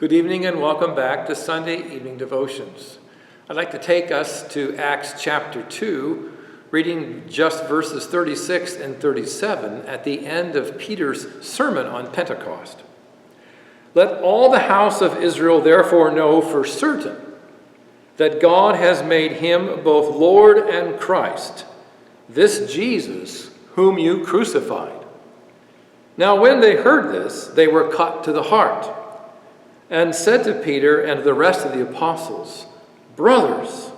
Good evening and welcome back to Sunday Evening Devotions. I'd like to take us to Acts chapter 2, reading just verses 36 and 37 at the end of Peter's sermon on Pentecost. Let all the house of Israel therefore know for certain that God has made him both Lord and Christ, this Jesus whom you crucified. Now when they heard this, they were cut to the heart, and said to Peter and the rest of the apostles, "Brothers,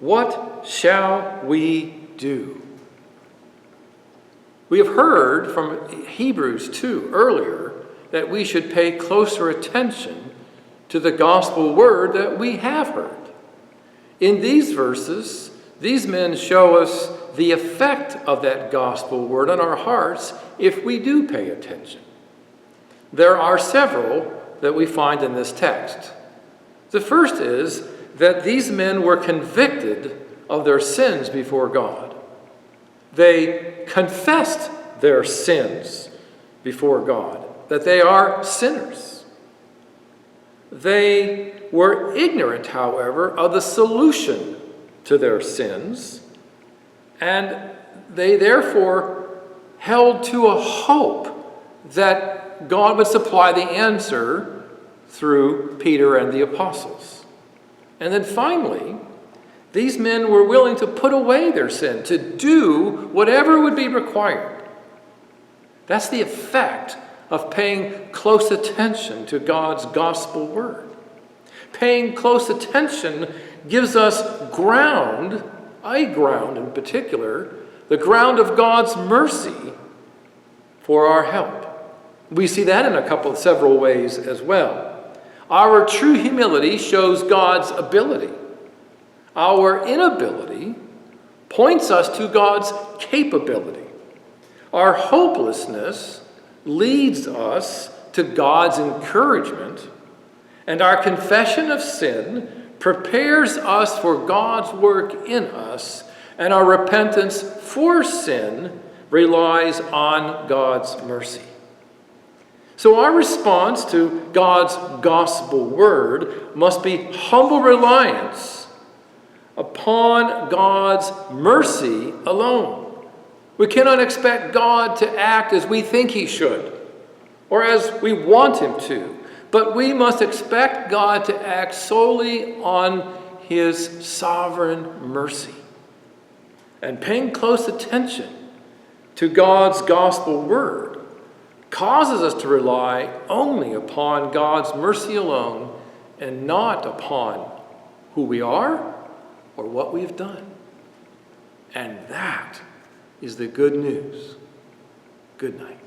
what shall we do?" We have heard from Hebrews 2 earlier that we should pay closer attention to the gospel word that we have heard. In these verses, these men show us the effect of that gospel word on our hearts if we do pay attention. There are several that we find in this text. The first is that these men were convicted of their sins before God. They confessed their sins before God, that they are sinners. They were ignorant, however, of the solution to their sins, and they therefore held to a hope that God would supply the answer through Peter and the apostles. And then finally, these men were willing to put away their sin, to do whatever would be required. That's the effect of paying close attention to God's gospel word. Paying close attention gives us ground, a ground in particular, the ground of God's mercy for our help. We see that in several ways as well. Our true humility shows God's ability. Our inability points us to God's capability. Our hopelessness leads us to God's encouragement, and our confession of sin prepares us for God's work in us, and our repentance for sin relies on God's mercy. So our response to God's gospel word must be humble reliance upon God's mercy alone. We cannot expect God to act as we think he should or as we want him to, but we must expect God to act solely on his sovereign mercy. And paying close attention to God's gospel word causes us to rely only upon God's mercy alone and not upon who we are or what we've done. And that is the good news. Good night.